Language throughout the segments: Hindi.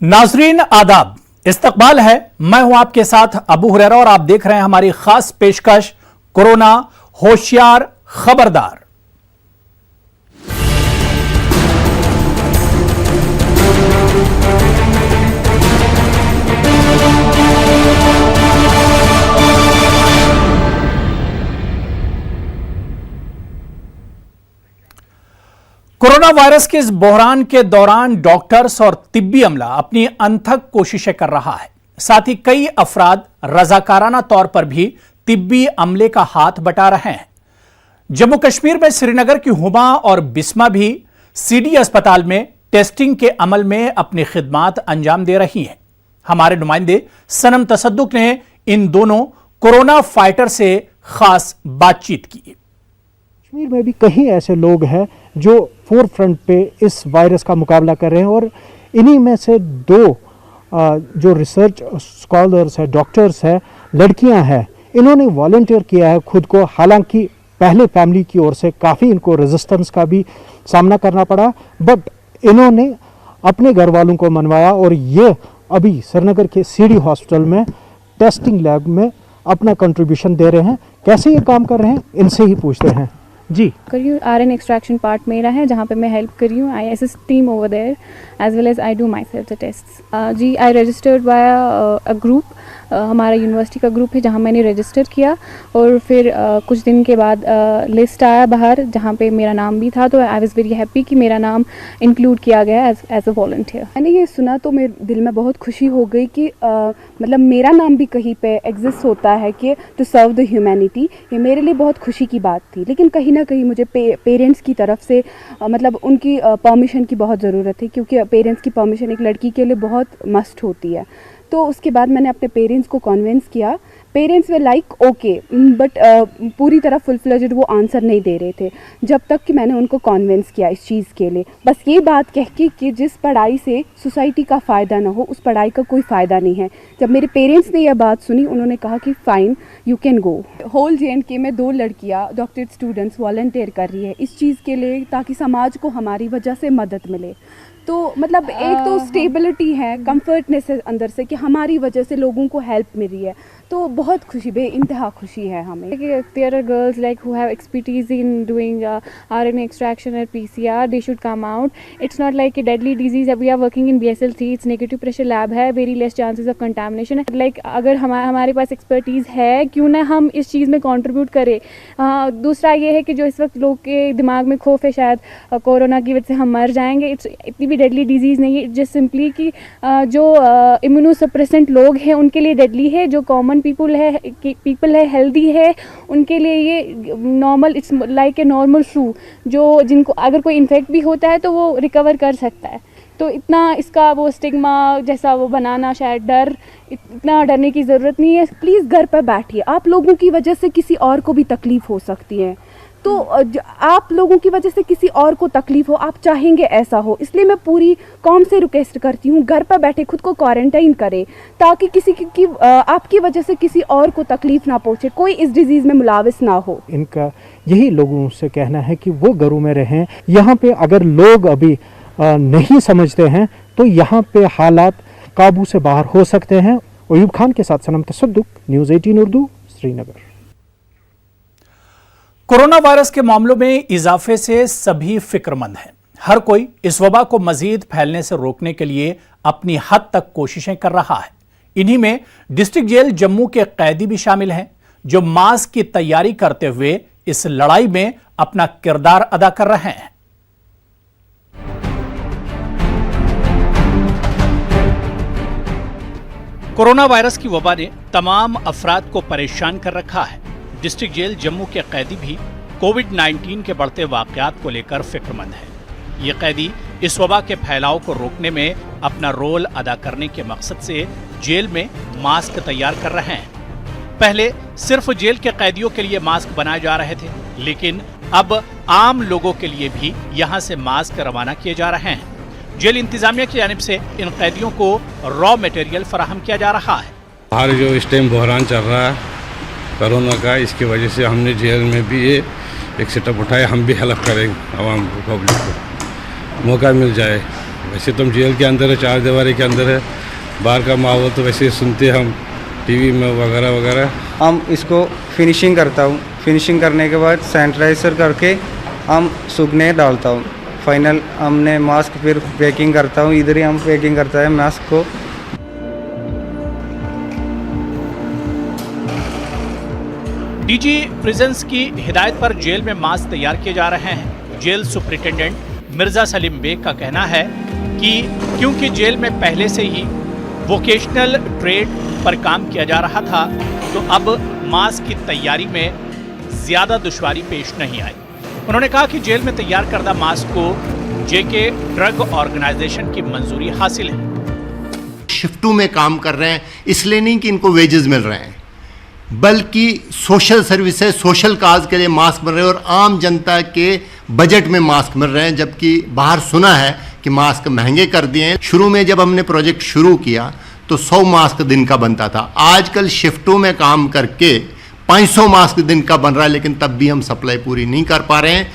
नाजरीन आदाब, इस्तकबाल है। मैं हूं आपके साथ अबू हुरैरा और आप देख रहे हैं हमारी खास पेशकश कोरोना होशियार खबरदार। कोरोना वायरस के इस बहरान के दौरान डॉक्टर्स और तिब्बी अमला अपनी अनथक कोशिशें कर रहा है। साथ ही कई अफराद रजाकाराना तौर पर भी तिब्बी अमले का हाथ बटा रहे हैं। जम्मू कश्मीर में श्रीनगर की हुमा और बिस्मा भी सीडी अस्पताल में टेस्टिंग के अमल में अपनी खिदमात अंजाम दे रही हैं। हमारे नुमाइंदे सनम तसद्दुक ने इन दोनों कोरोना फाइटर से खास बातचीत की। कश्मीर में भी कई ऐसे लोग हैं जो फोर फ्रंट पे इस वायरस का मुकाबला कर रहे हैं और इन्हीं में से दो जो रिसर्च स्कॉलर्स हैं, डॉक्टर्स हैं, लड़कियां हैं, इन्होंने वॉलंटियर किया है खुद को। हालांकि पहले फैमिली की ओर से काफ़ी इनको रेजिस्टेंस का भी सामना करना पड़ा, बट इन्होंने अपने घर वालों को मनवाया और ये अभी श्रीनगर के सीडी हॉस्पिटल में टेस्टिंग लैब में अपना कंट्रीब्यूशन दे रहे हैं। कैसे ये काम कर रहे हैं, इनसे ही पूछते हैं। जी कर रही हूँ। RN एक्सट्रैक्शन पार्ट मेरा है जहाँ पे मैं हेल्प कर रही हूँ। I assist team over there as well as I do myself the test. जी I registered by a group, हमारा यूनिवर्सिटी का ग्रुप है जहाँ मैंने रजिस्टर किया और फिर कुछ दिन के बाद लिस्ट आया बाहर जहाँ पे मेरा नाम भी था, तो आई वाज वेरी हैप्पी कि मेरा नाम इंक्लूड किया गया एज अ वॉलंटियर। मैंने ये सुना तो मेरे दिल में बहुत खुशी हो गई कि मतलब मेरा नाम भी कहीं पे एग्जिस्ट होता है कि टू सर्व द ह्यूमैनिटी। ये मेरे लिए बहुत खुशी की बात थी, लेकिन कहीं ना कहीं मुझे पेरेंट्स की तरफ से मतलब उनकी परमिशन की बहुत ज़रूरत है, क्योंकि पेरेंट्स की परमिशन एक लड़की के लिए बहुत मस्ट होती है। तो उसके बाद मैंने अपने पेरेंट्स को कन्विंस किया। Parents way like okay, but पूरी तरह फुल फ्लेजेड वो आंसर नहीं दे रहे थे जब तक कि मैंने उनको कन्विंस किया इस चीज़ के लिए। बस ये बात कह के कि जिस पढ़ाई से सोसाइटी का फ़ायदा ना हो उस पढ़ाई का कोई फ़ायदा नहीं है। जब मेरे पेरेंट्स ने यह बात सुनी, उन्होंने कहा कि fine you can go. Whole JNK में 2 लड़कियाँ डॉक्टरेट स्टूडेंट्स वॉलंटियर कर रही है इस चीज़ के लिए, ताकि समाज को हमारी वजह से मदद मिले। तो मतलब एक तो स्टेबिलिटी है, कंफर्टनेस है अंदर से कि हमारी वजह से लोगों को हेल्प मिल रही है, तो बहुत खुशी, बेइंतहा खुशी है हमें। There are girls like who have expertise in doing RNA extraction or PCR, they should come out. It's not like a deadly disease. We are working in BSL-3, it's negative pressure lab है, very less chances of contamination. Like अगर हमारे पास expertise है, क्यों ना हम इस चीज़ में contribute करें। दूसरा ये है कि जो इस वक्त लोग के दिमाग में खौफ है शायद कोरोना की वजह से हम मर जाएंगे, इतनी भी डेडली डिजीज़ नहीं है। जस्ट सिंपली कि जो इम्यूनोसप्रेसेंट लोग हैं उनके लिए डेडली है, जो कॉमन पीपल है हेल्दी है उनके लिए ये normal, it's like a normal flu, जो जिनको अगर कोई इन्फेक्ट भी होता है तो वो रिकवर कर सकता है। तो इतना इसका वो स्टिग्मा जैसा वो बनाना, शायद डर, इतना डरने की ज़रूरत नहीं है। प्लीज़ घर पर बैठिए, आप लोगों की वजह से किसी और को भी तकलीफ़ हो सकती है, तो आप लोगों की वजह से किसी और को तकलीफ हो, आप चाहेंगे ऐसा हो। इसलिए मैं पूरी कौम से रिक्वेस्ट करती हूँ, घर पर बैठे खुद को क्वारंटाइन करें ताकि किसी की आपकी वजह से किसी और को तकलीफ ना पहुँचे, कोई इस डिजीज़ में मुलाविस ना हो। इनका यही लोगों से कहना है कि वो घरों में रहें। यहाँ पे अगर लोग अभी नहीं समझते हैं तो यहाँ पे हालात काबू से बाहर हो सकते हैं। अयूब खान के साथ Sanam Tasadduq, news 18 Urdu, Srinagar. Corona virus के मामलों में इजाफे से सभी फिक्रमंद हैं। हर कोई इस वबा को मजीद फैलने से रोकने के लिए अपनी हद तक कोशिशें कर रहा है। इन्हीं में डिस्ट्रिक्ट जेल जम्मू के कैदी भी शामिल हैं, जो मास्क की तैयारी करते हुए इस लड़ाई में अपना किरदार अदा कर रहे हैं। कोरोना वायरस की वबा ने तमाम अफराद को परेशान कर रखा है। डिस्ट्रिक्ट जेल जम्मू के कैदी भी कोविड-19 के बढ़ते वाकयात को लेकर फिक्रमंद है। ये कैदी इस वबा के फैलाव को रोकने में अपना रोल अदा करने के मकसद से जेल में मास्क तैयार कर रहे हैं। पहले सिर्फ जेल के कैदियों के लिए मास्क बनाए जा रहे थे, लेकिन अब आम लोगों के लिए भी यहाँ से मास्क रवाना किए जा रहे हैं। जेल इंतजामिया की जानिब से इन कैदियों को रॉ मटेरियल फराहम किया जा रहा है। बाहर जो इस टाइम बहरान चल रहा है कोरोना का, इसकी वजह से हमने जेल में भी ये एक सेटअप उठाया, हम भी हेल्प करें आवाम को, पब्लिक को मौका मिल जाए वैसे तो हम जेल के अंदर है, चार दीवारी के अंदर है, बाहर का माहौल तो वैसे सुनते हम टीवी में वगैरह वगैरह। हम इसको फिनिशिंग करता हूँ, फिनिशिंग करने के बाद सैनिटाइजर करके हम सूखने डालता हूँ। फाइनल हमने मास्क फिर पैकिंग करता हूँ, इधर ही हम पैकिंग करता है मास्क को। डीजी प्रिजन्स की हिदायत पर जेल में मास्क तैयार किए जा रहे हैं। जेल सुपरिटेंडेंट मिर्जा सलीम बेग का कहना है कि क्योंकि जेल में पहले से ही वोकेशनल ट्रेड पर काम किया जा रहा था, तो अब मास्क की तैयारी में ज्यादा दुश्वारी पेश नहीं आई। उन्होंने कहा कि जेल में तैयार करदा मास्क को जेके ड्रग ऑर्गेनाइजेशन की मंजूरी हासिल है। शिफ्टों में काम कर रहे हैं, इसलिए नहीं कि इनको वेजेस मिल रहे हैं, बल्कि सोशल सर्विसेज, सोशल काज के लिए मास्क मिल रहे हैं और आम जनता के बजट में मास्क मिल रहे हैं। जबकि बाहर सुना है कि मास्क महंगे कर दिए हैं। शुरू में जब हमने प्रोजेक्ट शुरू किया तो 100 मास्क दिन का बनता था। आजकल शिफ्टों में काम करके 500 मास्क दिन का बन रहा है, लेकिन तब भी हम सप्लाई पूरी नहीं कर पा रहे हैं।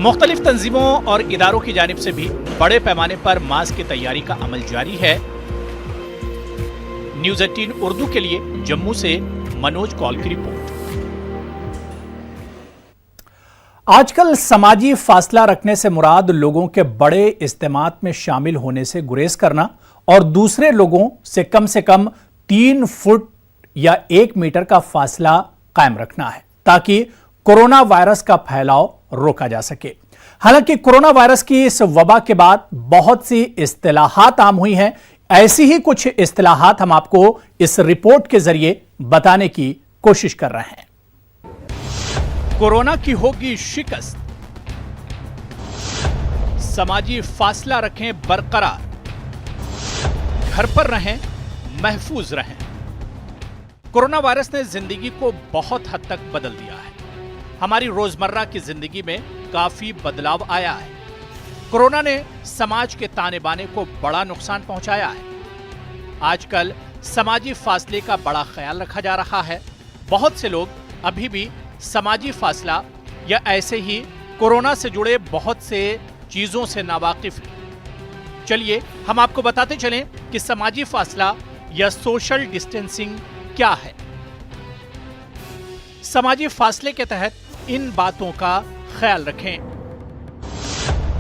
मुख्तलिफ तंजीमों और इदारों की जानिब से भी बड़े पैमाने पर मास्क की तैयारी का अमल जारी है। न्यूज़ 18 उर्दू के लिए जम्मू से मनोज कौल की रिपोर्ट। आजकल समाजी फासला रखने से मुराद लोगों के बड़े इज्तिमात में शामिल होने से गुरेज करना और दूसरे लोगों से कम 3 फुट या 1 मीटर का फासला कायम रखना है, ताकि कोरोना वायरस का फैलाव रोका जा सके। हालांकि कोरोना वायरस की इस वबा के बाद बहुत सी इस्तिलाहात आम हुई हैं। ऐसी ही कुछ इस्तिलाहात हम आपको इस रिपोर्ट के जरिए बताने की कोशिश कर रहे हैं। कोरोना की होगी शिकस्त, समाजी फासला रखें बरकरार, घर पर रहें, महफूज रहें। कोरोना वायरस ने जिंदगी को बहुत हद तक बदल दिया है। हमारी रोजमर्रा की जिंदगी में काफी बदलाव आया है। कोरोना ने समाज के ताने बाने को बड़ा नुकसान पहुंचाया है। आजकल समाजी फासले का बड़ा ख्याल रखा जा रहा है। बहुत से लोग अभी भी समाजी फासला या ऐसे ही कोरोना से जुड़े बहुत से चीजों से नावाकिफ हैं। चलिए हम आपको बताते चलें कि समाजी फासला या सोशल डिस्टेंसिंग क्या है। समाजी फासले के तहत इन बातों का ख्याल रखें।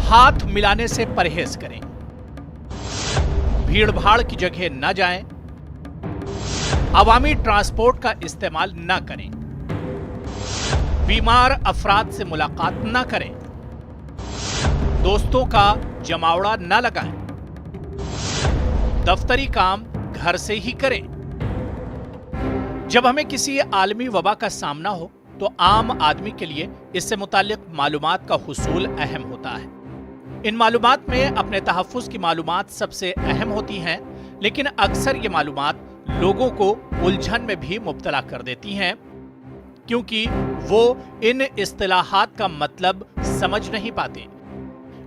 हाथ मिलाने से परहेज करें, भीड़ भाड़ की जगह न जाएं, अवामी ट्रांसपोर्ट का इस्तेमाल न करें, बीमार अफराद से मुलाकात न करें, दोस्तों का जमावड़ा न लगाएं, दफ्तरी काम घर से ही करें। जब हमें किसी आलमी वबा का सामना हो तो आम आदमी के लिए इससे मुताल्लिक मालूमात का हुसूल अहम होता है। इन मालूमात में अपने तहफ़्फ़ुज़ की मालूमात सबसे अहम होती हैं, लेकिन अक्सर ये मालूमात लोगों को उलझन में भी मुब्तला कर देती हैं, क्योंकि वो इन इस्तिलाहात का मतलब समझ नहीं पाते,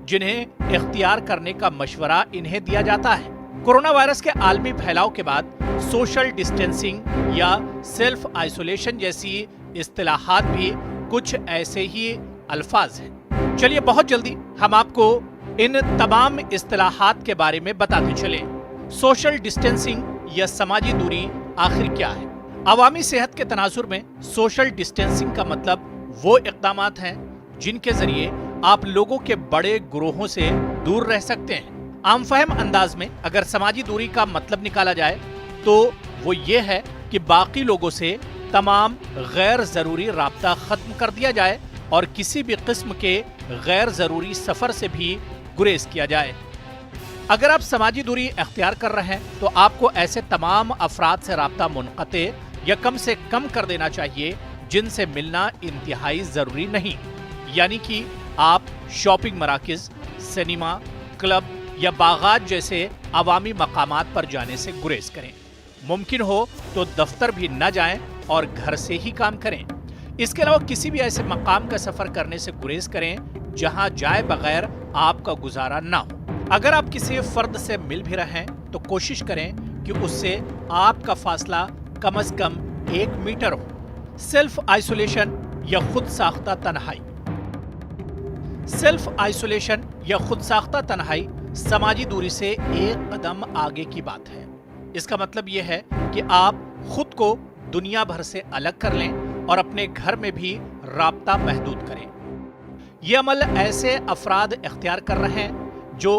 जिन्हें इख्तियार करने का मशवरा इन्हें दिया जाता है। कोरोना वायरस के आलमी फैलाव के बाद सोशल डिस्टेंसिंग या सेल्फ आइसोलेशन जैसी इस्तिलाहात भी कुछ ऐसे ही अल्फाज हैं। चलिए बहुत जल्दी हम आपको इन तमाम इस्तिलाहात के बारे में बताते चलें। सोशल डिस्टेंसिंग या समाजी दूरी आखिर क्या है? अवामी सेहत के तनाजुर में सोशल डिस्टेंसिंग का मतलब वो इक़दामात हैं जिनके जरिए आप लोगों के बड़े ग्रोहों से दूर रह सकते हैं। आम फहम अंदाज में अगर समाजी दूरी का मतलब निकाला जाए तो वो ये है कि बाकी लोगों से तमाम गैर जरूरी राब्ता खत्म कर दिया जाए और किसी भी किस्म के गैर जरूरी सफर से भी गुरेज किया जाए। अगर आप समाजी दूरी अख्तियार कर रहे हैं तो आपको ऐसे तमाम अफराद से राब्ता मुनक़ते या कम से कम कर देना चाहिए जिनसे मिलना इंतहाई जरूरी नहीं। यानी कि आप शॉपिंग मराकिज, सिनेमा, क्लब या बागात जैसे अवामी मकामात पर जाने से गुरेज करें। मुमकिन हो तो दफ्तर भी न जाएं और घर से ही काम करें। इसके अलावा किसी भी ऐसे मकाम का सफर करने से गुरेज करें जहां जाए बगैर आपका गुजारा ना हो। अगर आप किसी फर्द से मिल भी रहे हैं तो कोशिश करें कि उससे आपका फासला कम से कम 1 मीटर हो। सेल्फ आइसोलेशन या खुद साख्ता तन्हाई। सेल्फ आइसोलेशन या खुद साख्ता तन्हाई समाजी दूरी से एक कदम आगे की बात है। इसका मतलब यह है कि आप खुद को दुनिया भर से अलग कर लें और अपने घर में भी राब्ता महदूद करें। ये अमल ऐसे अफराद इख्तियार कर रहे हैं जो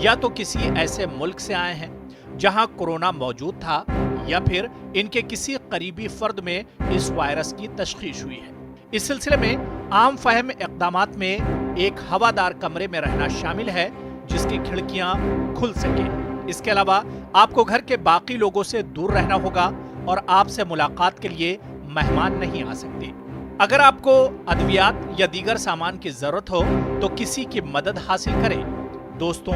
या तो किसी ऐसे मुल्क से आए हैं जहां कोरोना मौजूद था, या फिर इनके किसी करीबी फर्द में इस वायरस की तशखीस हुई है। इस सिलसिले में आम फहम इक़दामात में एक हवादार कमरे में रहना शामिल है जिसकी खिड़कियां खुल सके। इसके अलावा आपको घर के बाकी लोगों से दूर रहना होगा और आपसे मुलाकात के लिए मेहमान नहीं आ सकते। अगर आपको अद्वियात या दीगर सामान की जरूरत हो तो किसी की मदद हासिल करें। दोस्तों,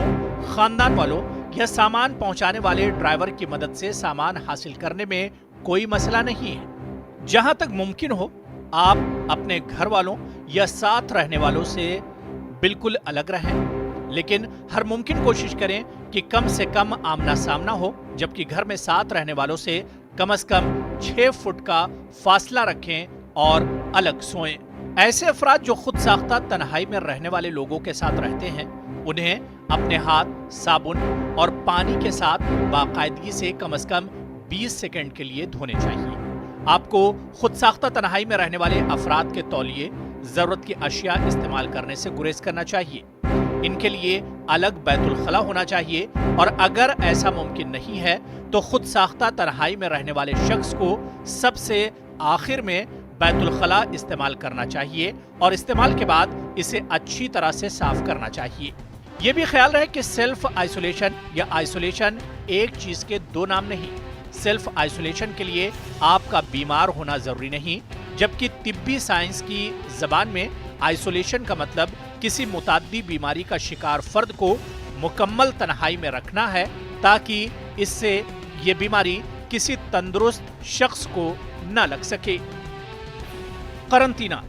खानदान वालों या सामान पहुंचाने वाले ड्राइवर की मदद से सामान हासिल करने में कोई मसला नहीं है। जहां तक मुमकिन हो आप अपने घर वालों या साथ रहने वालों से बिल्कुल अलग रहें, लेकिन हर मुमकिन कोशिश करें कि कम से कम आमना सामना हो, जबकि घर में साथ रहने वालों से कम 6 फुट का फासला रखें और अलग सोएं। ऐसे अफराद जो खुद साख्ता तन्हाई में रहने वाले लोगों के साथ रहते हैं, उन्हें अपने हाथ साबुन और पानी के साथ बाकायदगी से कम 20 सेकंड के लिए धोने चाहिए। आपको खुद साख्ता तन्हाई में रहने वाले अफराद के तौलिए, जरूरत की अशिया इस्तेमाल करने से गुरेज करना चाहिए। इनके लिए अलग बैतुल खला होना चाहिए और अगर ऐसा मुमकिन नहीं है तो खुद साख्ता तन्हाई में रहने वाले शख्स को सबसे आखिर में बैतुल खला इस्तेमाल करना चाहिए और इस्तेमाल के बाद इसे अच्छी तरह से साफ करना चाहिए। यह भी ख्याल रहे कि सेल्फ आइसोलेशन या आइसोलेशन एक चीज के दो नाम नहीं। सेल्फ आइसोलेशन के लिए आपका बीमार होना जरूरी नहीं, जबकि तिब्बी साइंस की जबान में आइसोलेशन का मतलब किसी मुताद्दी बीमारी का शिकार फर्द को मुकम्मल तन्हाई में रखना है ताकि इससे ये बीमारी किसी तंदुरुस्त शख्स को न लग सके। करंटीना।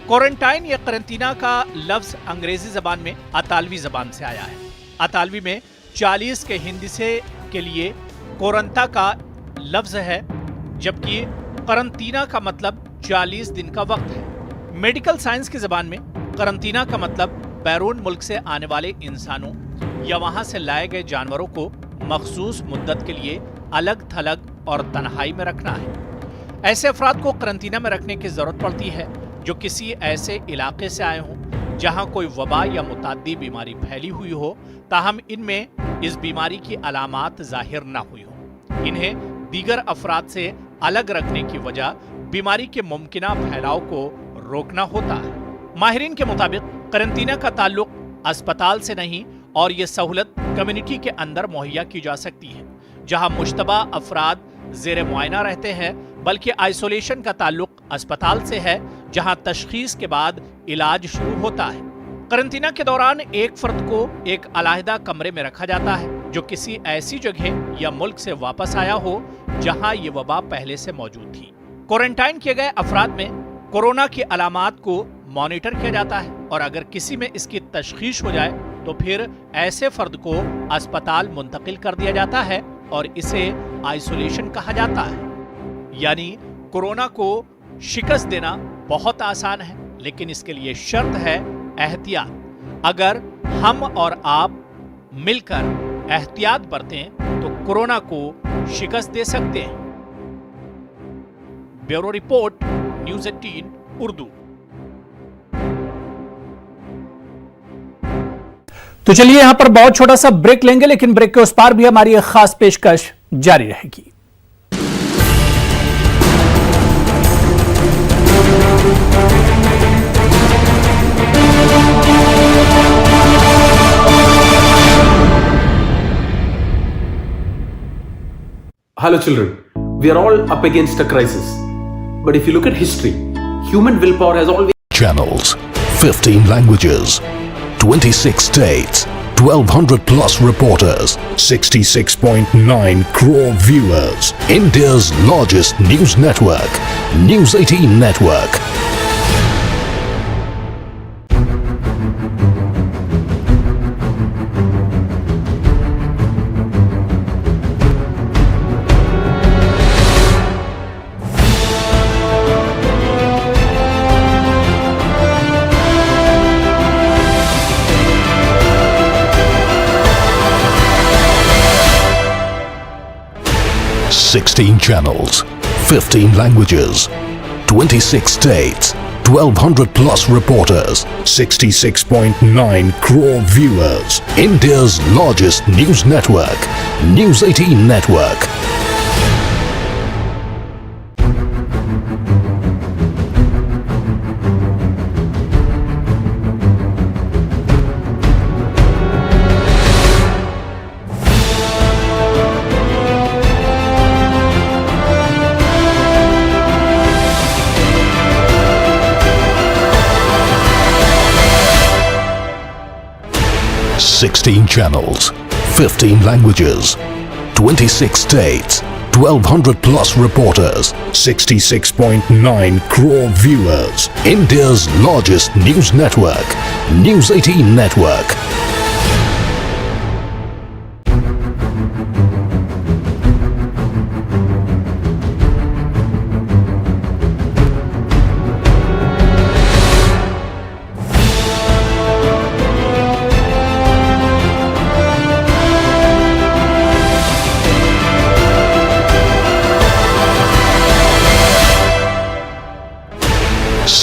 क्वारंटाइन या करंटीना का लफ्ज अंग्रेजी जबान में अतालवी जबान से आया है। अतालवी में 40 के हिंदी से के लिए कोरंता का लफ्ज है, जबकि करंटीना का मतलब 40 दिन का वक्त है। मेडिकल साइंस की जबान में करंटीना का मतलब बैरून मुल्क से आने वाले इंसानों या वहां से लाए गए जानवरों को मखसूस मुद्दत के लिए अलग थलग और तन्हाई में रखना है। ऐसे अफराद को करंटीना में रखने की जरूरत पड़ती है जो किसी ऐसे इलाके से आए हों जहां कोई वबा या मुताद्दी बीमारी फैली हुई हो, ताहम इनमें इस बीमारी की अलामात जाहिर न हुई हो। इन्हें दीगर अफराद से अलग रखने की वजह बीमारी के मुमकिना फैलाव को रोकना होता है। माहिरीन के मुताबिक करंटीना का ताल्लुक अस्पताल से नहीं और ये सहूलत कम्युनिटी के अंदर मुहैया की जा सकती है जहां मुश्तबा अफराद जेर मुआयना रहते हैं, बल्कि आइसोलेशन का ताल्लुक अस्पताल से है जहां तशखीस के बाद इलाज शुरू होता है। करंटीना के दौरान एक फर्द को एक अलहदा कमरे में रखा जाता है जो किसी ऐसी जगह या मुल्क से वापस आया हो जहां ये वबा पहले से मौजूद थी। क्वारंटाइन किए गए अफराद में कोरोना की अलामात को मॉनिटर किया जाता है और अगर किसी में इसकी तशखीस हो जाए तो फिर ऐसे फर्द को अस्पताल मुंतकिल कर दिया जाता है और इसे आइसोलेशन कहा जाता है। यानी कोरोना को शिकस्त देना बहुत आसान है, लेकिन इसके लिए शर्त है एहतियात। अगर हम और आप मिलकर एहतियात बरतें तो कोरोना को शिकस्त दे सकते हैं। Bureau report, news 18 Urdu. तो चलिए यहां पर बहुत छोटा सा ब्रेक लेंगे, लेकिन ब्रेक के उस पार भी हमारी एक खास पेशकश जारी रहेगी। Hello children, we are all up against a crisis. But if you look at history, human willpower has always... Channels, 15 languages, 26 states, 1200 plus reporters, 66.9 crore viewers. India's largest news network, News 18 Network. 16 channels, 15 languages, 26 states, 1200 plus reporters, 66.9 crore viewers. India's largest news network, News 18 Network. Sixteen channels, 15 languages, 26 states, 1200 plus reporters, 66.9 crore viewers. India's largest news network, News 18 Network.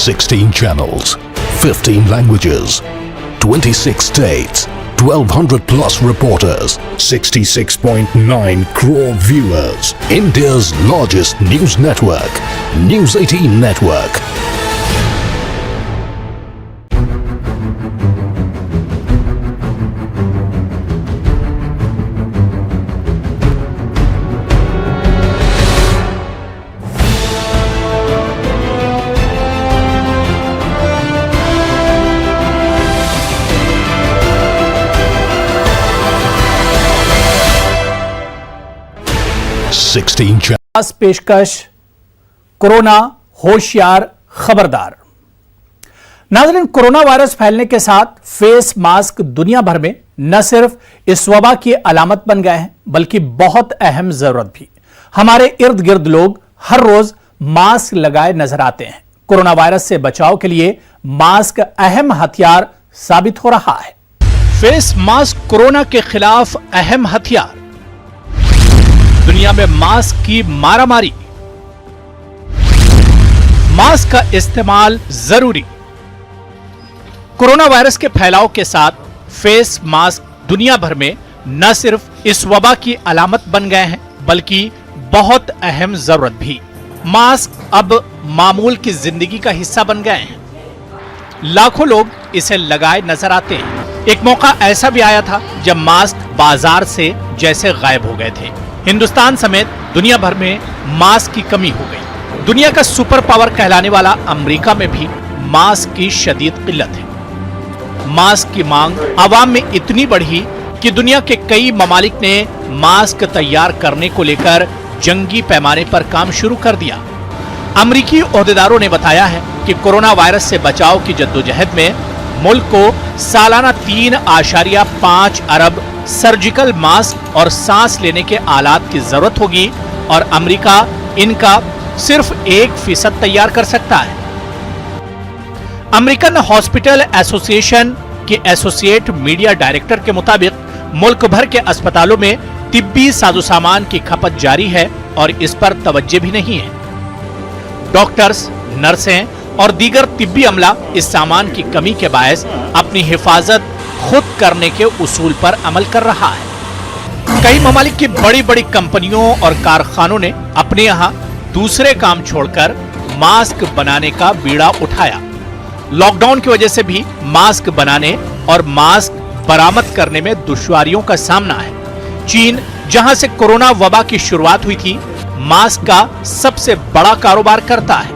Sixteen channels, 15 languages, 26 states, 1200 plus reporters, 66.9 crore viewers. India's largest news network, News 18 Network. Sixteen channels. पेशकश कोरोना होशियार खबरदार। नाज़रीन, कोरोना वायरस फैलने के साथ फेस मास्क दुनिया भर में न सिर्फ इस वबा की अलामत बन गए हैं, बल्कि बहुत अहम जरूरत भी। हमारे इर्द गिर्द लोग हर रोज मास्क लगाए नजर आते हैं। कोरोना वायरस से बचाव के लिए मास्क अहम हथियार साबित हो रहा है। फेस मास्क कोरोना के खिलाफ अहम हथियार। दुनिया में मास्क की मारामारी। मास्क का इस्तेमाल जरूरी। कोरोना वायरस के फैलाव के साथ फेस मास्क दुनिया भर में न सिर्फ इस वबा की अलामत बन गए हैं, बल्कि बहुत अहम जरूरत भी। मास्क अब मामूल की जिंदगी का हिस्सा बन गए हैं। लाखों लोग इसे लगाए नजर आते हैं। एक मौका ऐसा भी आया था जब मास्क बाजार से जैसे गायब हो गए थे। हिंदुस्तान समेत दुनिया भर में मास्क की कमी हो गई। दुनिया का सुपर पावर कहलाने वाला अमेरिका में भी मास्क की शदीद किल्लत है। मास्क की मांग आवाम में इतनी बढ़ी कि दुनिया के कई ममालिक ने मास्क तैयार करने को लेकर जंगी पैमाने पर काम शुरू कर दिया। अमेरिकी ओहदेदारों ने बताया है कि कोरोना वायरस से बचाव की जद्दोजहद में मुल्क को सालाना 3.5 अरब सर्जिकल मास्क और सांस लेने के आलात की जरूरत होगी और अमेरिका इनका सिर्फ 1% तैयार कर सकता है। अमेरिकन हॉस्पिटल एसोसिएशन के एसोसिएट मीडिया डायरेक्टर के मुताबिक मुल्क भर के अस्पतालों में तिब्बी साजोसामान की खपत जारी है और इस पर तवज्जो भी नहीं है। डॉक्टर्स, नर्सें और दीगर तिब्बी अमला इस सामान की कमी के बायस अपनी हिफाजत खुद करने के उसूल पर अमल कर रहा है। कई ममालिक की बड़ी बड़ी कंपनियों और कारखानों ने अपने यहाँ दूसरे काम छोड़कर मास्क बनाने का बीड़ा उठाया। लॉकडाउन की वजह से भी मास्क बनाने और मास्क बरामद करने में दुश्वारियों का सामना है। चीन, जहां से कोरोना वबा की शुरुआत हुई थी, मास्क का सबसे बड़ा कारोबार करता है।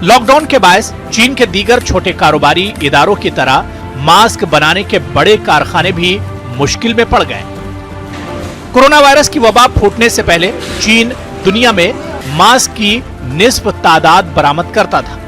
लॉकडाउन के बायस चीन के दीगर छोटे कारोबारी इदारों की तरह मास्क बनाने के बड़े कारखाने भी मुश्किल में पड़ गए। कोरोना वायरस की वबा फूटने से पहले चीन दुनिया में मास्क की निस्फ तादाद बरामद करता था।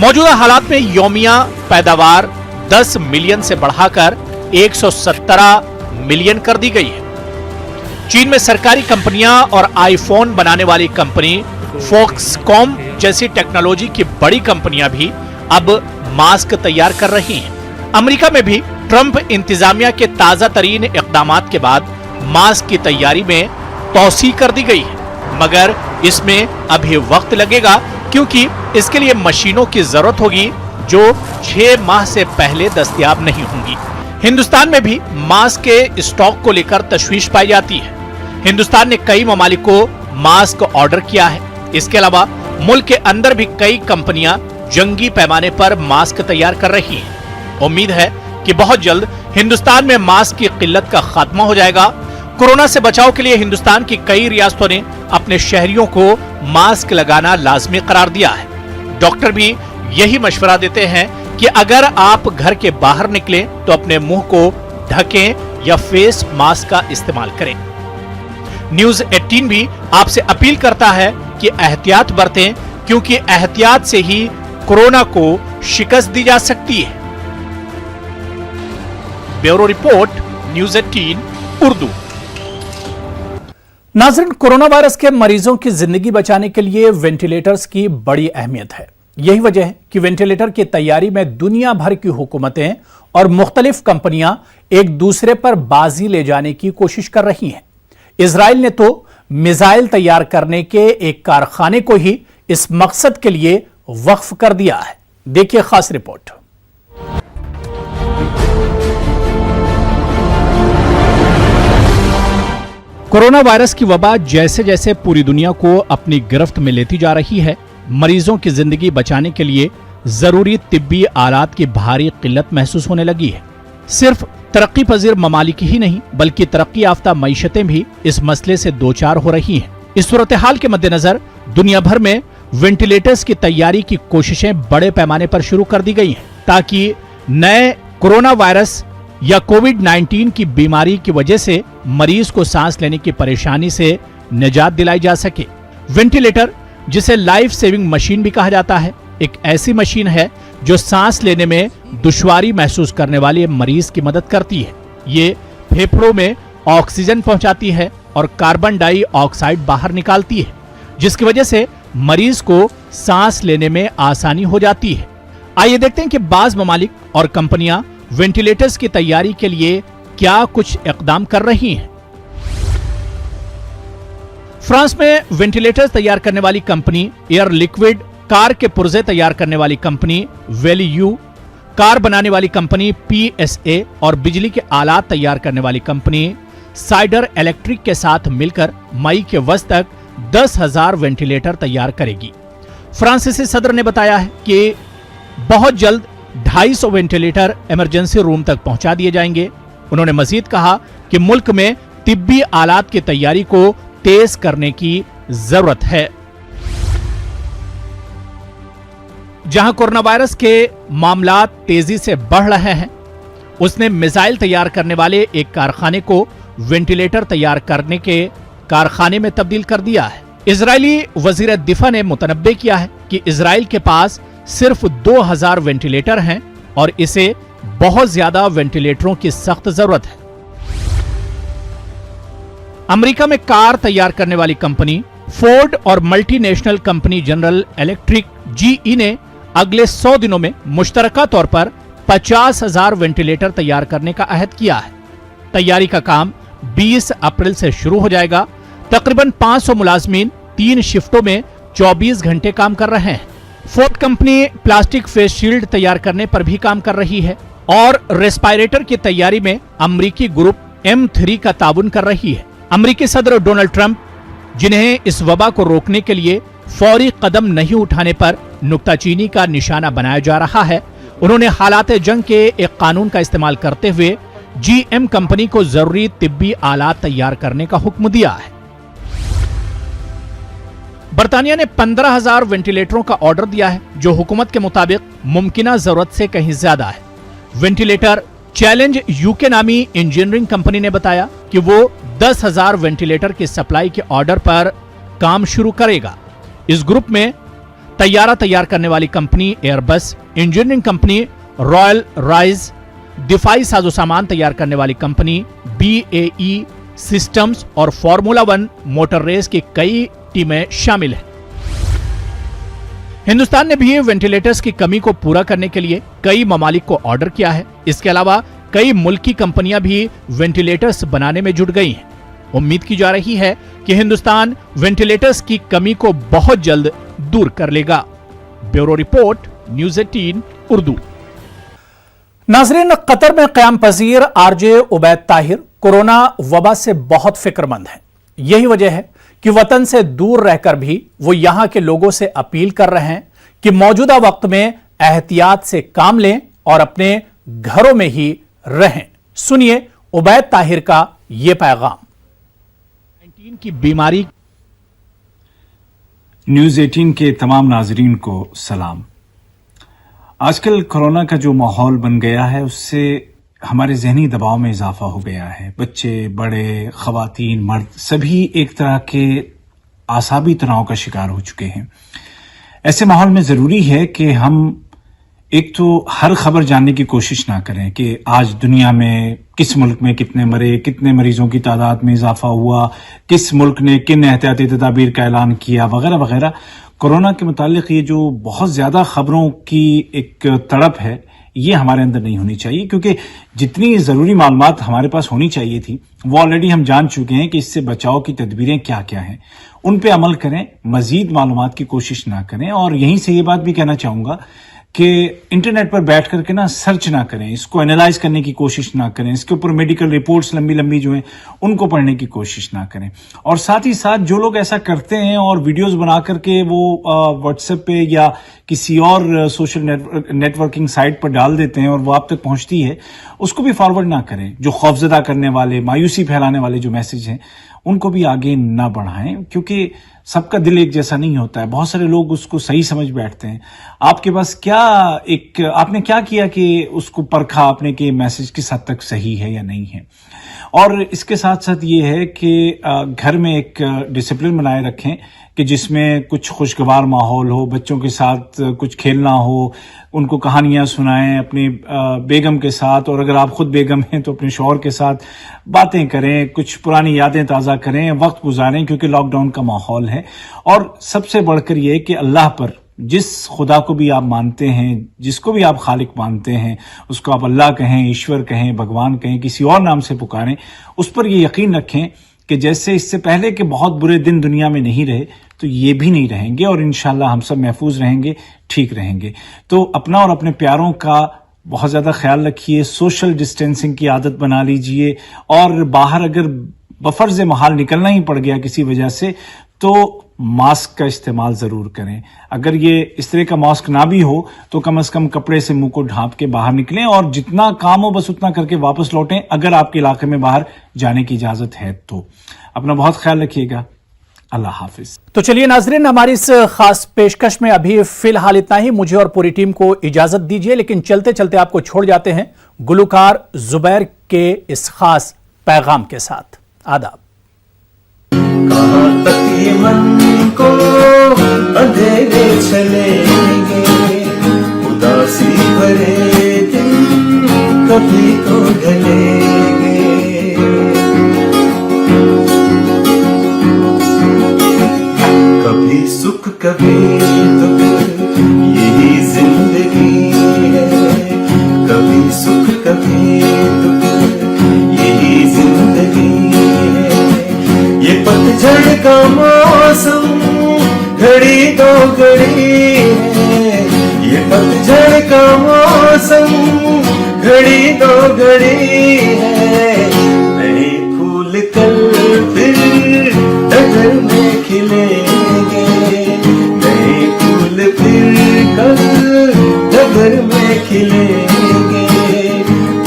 मौजूदा हालात में यौमिया पैदावार 10 मिलियन से बढ़ाकर 117 मिलियन कर दी गई है। चीन में सरकारी कंपनियां और आईफोन बनाने वाली कंपनी फॉक्सकॉम जैसी टेक्नोलॉजी की बड़ी कंपनियां भी अब मास्क तैयार कर रही हैं। अमेरिका में भी ट्रंप इंतजामिया के ताजा तरीन इकदामात के बाद मास्क की तैयारी में तौसी कर दी गई है, मगर इसमें अभी वक्त लगेगा क्योंकि इसके लिए मशीनों की जरूरत होगी जो 6 माह से पहले दस्तयाब नहीं होंगी। हिंदुस्तान में भी मास्क के स्टॉक को लेकर तशवीश पाई जाती है। हिंदुस्तान ने कई ममालिक को मास्क ऑर्डर किया है। इसके अलावा मुल्क के अंदर भी कई कंपनियां जंगी पैमाने पर मास्क तैयार कर रही हैं। उम्मीद है कि बहुत जल्द हिंदुस्तान में मास्क की किल्लत का खात्मा हो जाएगा। कोरोना से बचाव के लिए हिंदुस्तान की कई रियासतों ने अपने शहरियों को मास्क लगाना लाजमी करार दिया है। डॉक्टर भी यही मशवरा देते हैं कि अगर आप घर के बाहर निकलें तो अपने मुंह को ढकें या फेस मास्क का इस्तेमाल करें। न्यूज 18 भी आपसे अपील करता है कि एहतियात बरतें क्योंकि एहतियात से ही कोरोना को शिकस्त दी जा सकती है। Bureau report, news 18 Urdu. नाज़रीन, कोरोना वायरस के मरीजों की जिंदगी बचाने के लिए वेंटिलेटर्स की बड़ी अहमियत है। यही वजह है कि वेंटिलेटर की तैयारी में दुनिया भर की हुकूमतें और मुख्तलिफ कंपनियां एक दूसरे पर बाजी ले जाने की कोशिश कर रही हैं। इजराइल ने तो मिसाइल तैयार करने के एक कारखाने को ही इस मकसद के लिए वक्फ कर दिया है। देखिए खास रिपोर्ट। कोरोना वायरस की वबा जैसे जैसे पूरी दुनिया को अपनी गिरफ्त में लेती जा रही है, मरीजों की जिंदगी बचाने के लिए जरूरी तिब्बी आलात की भारी किल्लत महसूस होने लगी है। सिर्फ तरक्की पजीर ममालिक ही नहीं बल्कि तरक्की याफ्ता मईशतें भी इस मसले से दोचार हो रही हैं। इस सूरत हाल के मद्देनजर दुनिया भर में वेंटिलेटर्स की तैयारी की कोशिशें बड़े पैमाने पर शुरू कर दी गई हैं ताकि नए कोरोना वायरस या कोविड-19 की बीमारी की वजह से मरीज को सांस लेने की परेशानी से निजात दिलाई जा सके। वेंटिलेटर, जिसे लाइफ सेविंग मशीन भी कहा जाता है, एक ऐसी मशीन है जो सांस लेने में दुश्वारी महसूस करने वाले मरीज की मदद करती है। ये फेफड़ों में ऑक्सीजन पहुंचाती है और कार्बन डाइऑक्साइड बाहर निकालती है, जिसकी वजह से मरीज को सांस लेने में आसानी हो जाती है। आइए देखते हैं कि बाज ममालिक और कंपनियां वेंटिलेटर्स की तैयारी के लिए क्या कुछ इकदाम कर रही हैं। फ्रांस में वेंटिलेटर्स तैयार करने वाली कंपनी एयर लिक्विड, कार के पुर्जे तैयार करने वाली कंपनी वैल्यू, कार बनाने वाली कंपनी PSA और बिजली के आलात तैयार करने वाली कंपनी साइडर इलेक्ट्रिक के साथ मिलकर मई के वस्त तक 10,000 वेंटिलेटर तैयार करेगी। फ्रांसीसी सदर ने बताया है कि बहुत जल्द 250 वेंटिलेटर इमरजेंसी रूम तक पहुंचा दिए जाएंगे। उन्होंने मजीद कहा कि मुल्क में तिब्बी आलात की तैयारी को तेज करने की जरूरत है। जहां कोरोना वायरस के मामला तेजी से बढ़ रहे हैं, उसने मिसाइल तैयार करने वाले एक कारखाने को वेंटिलेटर तैयार करने के कारखाने में तब्दील कर दिया है। इजरायली वजीर दिफा ने मुतनब्बे किया है कि इजराइल के पास सिर्फ 2000 वेंटिलेटर हैं और इसे बहुत ज्यादा वेंटिलेटरों की सख्त जरूरत है। अमेरिका में कार तैयार करने वाली कंपनी फोर्ड और multinational company general electric GE ने अगले 100 दिनों में मुश्तरका तौर पर 50,000 वेंटिलेटर तैयार करने का अहद किया है। तैयारी का काम 20 अप्रैल से शुरू हो जाएगा। तकरीबन 500 मुलाजमीन 3 शिफ्टों में 24 घंटे काम कर रहे हैं। Ford company plastic face shield तैयार करने पर भी काम कर रही है और रेस्पिरेटर की तैयारी में अमेरिकी ग्रुप M3 का ताउन कर रही है। अमेरिकी सदर डोनाल्ड ट्रंप, जिन्हें इस वबा को रोकने के लिए फौरी कदम नहीं उठाने पर नुक्ताचीनी का निशाना बनाया जा रहा है, उन्होंने हालात जंग के एक कानून का इस्तेमाल करते हुए GM कंपनी को जरूरी तिब्बी आलात तैयार करने का हुक्म दिया है। बर्तानिया ने 15,000 वेंटिलेटरों का ऑर्डर दिया है, जो हुकूमत के मुताबिक मुमकिना जरूरत से कहीं ज्यादा है। वेंटिलेटर चैलेंज UK नामी इंजीनियरिंग कंपनी ने बताया कि वो 10,000 वेंटिलेटर की सप्लाई के ऑर्डर पर काम शुरू करेगा। इस ग्रुप में तैयारा तैयार करने वाली company Airbus, engineering company Rolls Royce, दिफाई साजो सामान तैयार करने वाली कंपनी BAE सिस्टम्स और फॉर्मूला 1 मोटर रेस की कई टीमें शामिल हैं। हिंदुस्तान ने भी वेंटिलेटर्स की कमी को पूरा करने के लिए कई ममालिक को ऑर्डर किया है। इसके अलावा कई मुल्की कंपनियां भी वेंटिलेटर्स बनाने में जुट गई हैं। उम्मीद की जा रही है कि हिंदुस्तान वेंटिलेटर्स की कमी को बहुत जल्द दूर कर लेगा। Bureau report, news 18 Urdu. नाजरीन, कतर में क़याम पजीर आरजे उबैद ताहिर कोरोना वबा से बहुत फिक्रमंद हैं। यही वजह है कि वतन से दूर रहकर भी वो यहां के लोगों से अपील कर रहे हैं कि मौजूदा वक्त में एहतियात से काम लें और अपने घरों में ही रहें। सुनिए उबैद ताहिर का यह पैगाम। 19 की बीमारी। न्यूज़ 18 के तमाम नाजरीन को सलाम। आजकल कोरोना का जो माहौल बन गया है उससे हमारे जहनी दबाव में इजाफा हो गया है। बच्चे, बड़े, खवातीन, मर्द सभी एक तरह के आसाबी तनाव का शिकार हो चुके हैं। ऐसे माहौल में ज़रूरी है कि हम एक तो हर खबर जानने की कोशिश ना करें कि आज दुनिया में किस मुल्क में कितने मरे, कितने मरीजों की तादाद में इजाफा हुआ, किस मुल्क ने किन एहतियाती तदाबीर का ऐलान किया, वगैरह वगैरह। कोरोना के मुतालिक ये जो बहुत ज़्यादा खबरों की एक तड़प है, ये हमारे अंदर नहीं होनी चाहिए, क्योंकि जितनी ज़रूरी मालूमात हमारे पास होनी चाहिए थी वो ऑलरेडी हम जान चुके हैं कि इससे बचाव की तदबीरें क्या क्या हैं। उन पे अमल करें, मजीद मालूमात की कोशिश ना करें। और यहीं से ये बात भी कहना चाहूँगा कि इंटरनेट पर बैठ करके ना सर्च ना करें, इसको एनालाइज करने की कोशिश ना करें, इसके ऊपर मेडिकल रिपोर्ट्स लंबी लंबी जो हैं उनको पढ़ने की कोशिश ना करें। और साथ ही साथ जो लोग ऐसा करते हैं और वीडियोस बना करके वो व्हाट्सएप पे या किसी और सोशल नेटवर्किंग साइट पर डाल देते हैं और वो आप तक पहुंचती है, उसको भी फॉरवर्ड ना करें। जो खौफजदा करने वाले, मायूसी फैलाने वाले जो मैसेज हैं उनको भी आगे ना बढ़ाएं, क्योंकि सबका दिल एक जैसा नहीं होता है। बहुत सारे लोग उसको सही समझ बैठते हैं। आपके पास आपने क्या किया कि उसको परखा आपने कि मैसेज किस हद तक सही है या नहीं है। और इसके साथ साथ ये है कि घर में एक डिसिप्लिन बनाए रखें कि जिसमें कुछ खुशगवार माहौल हो, बच्चों के साथ कुछ खेलना हो, उनको कहानियां सुनाएं अपनी बेगम के साथ, और अगर आप खुद बेगम हैं तो अपने शौहर के साथ बातें करें, कुछ पुरानी यादें ताज़ा करें, वक्त गुजारें, क्योंकि लॉकडाउन का माहौल है। और सबसे बढ़कर यह कि अल्लाह पर, जिस खुदा को भी आप मानते हैं, जिसको भी आप खालिक मानते हैं, उसको आप अल्लाह कहें, ईश्वर कहें, भगवान कहें, किसी और नाम से पुकारें, उस पर ये यकीन रखें कि जैसे इससे पहले के बहुत बुरे दिन दुनिया में नहीं रहे तो ये भी नहीं रहेंगे, और इंशाल्लाह हम सब महफूज रहेंगे, ठीक रहेंगे। तो अपना और अपने प्यारों का बहुत ज़्यादा ख्याल रखिए, सोशल डिस्टेंसिंग की आदत बना लीजिए, और बाहर अगर बफर्ज़ महाल निकलना ही पड़ गया किसी वजह से तो मास्क का इस्तेमाल ज़रूर करें। अगर ये इस तरह का मास्क ना भी हो तो कम से कम कपड़े से मुंह को ढांप के बाहर निकलें, और जितना काम हो बस उतना करके वापस लौटें, अगर आपके इलाके में बाहर जाने की इजाज़त है तो। अपना बहुत ख्याल रखिएगा। अल्लाह हाफिज। तो चलिए नाजरीन, हमारी इस खास पेशकश में अभी फिलहाल इतना ही। मुझे और पूरी टीम को इजाजत दीजिए, लेकिन चलते चलते आपको छोड़ जाते हैं गुलकार जुबैर के इस खास पैगाम के साथ। आदाब। कहाँ तक ये मन को अंधेरे चलेंगे, उदासी भरे दिन कभी तो ढलेंगे। कभी सुख कभी दुख, यही जिंदगी है। कभी सुख कभी दुख, यही जिंदगी है। ये पतझड़ का मौसम घड़ी दो घड़ी है। ये पतझड़ का मौसम घड़ी दो घड़ी है। नए फूल कल फिर डगर में खिलेंगे। नए फूल फिर कल डगर में खिलेंगे।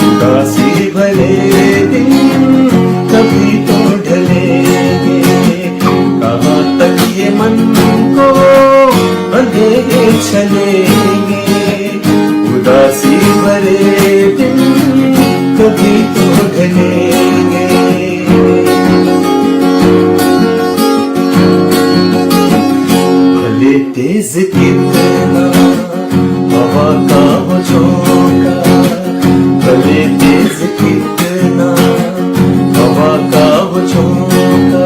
उदासी भरे दिन कभी तो ढलेंगे। कहाँ तक ये मन को अंधेरे चलेंगे। उदासी भरे दिन कभी तो ढलेंगे। भले तेज कितना हवा का हो झोंका, भले तेज कितना हवा का हो झोंका,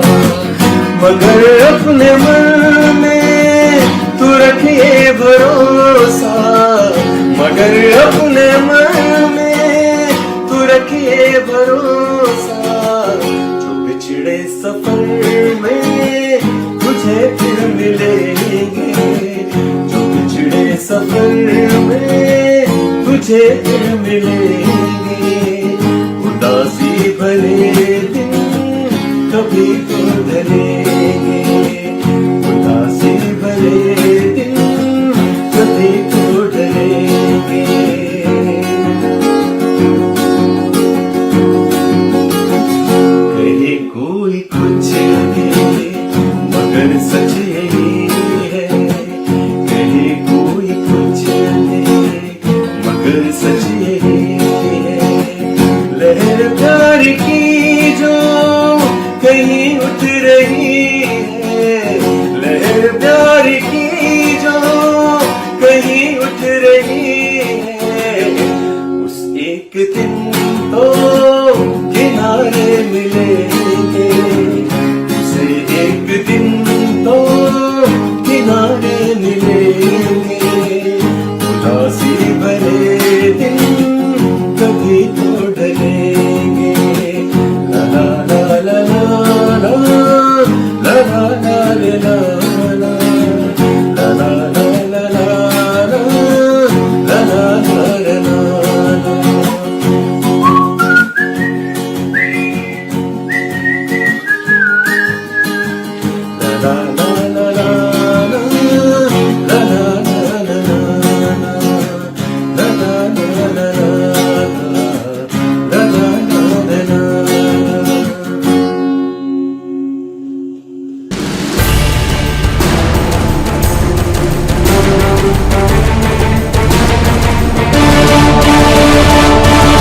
मगर अपने मन में तू रखिए भरोसा। मगर अपने मन में तू रखिए भरोसा। जो बिछड़े तुझे फिर मिलेंगे, उदासी भले दिन कभी तो ढलेंगे, उदासी भले दिन कभी तो ढलेंगे। कहे कोई कुछ दे मगर सच यही है, कहे कोई कुछ दे मगर सच यही है। लहर प्यार की जो कहीं उठ रही है, लहर प्यार की जो कहीं उठ रही है, उस एक दिन तो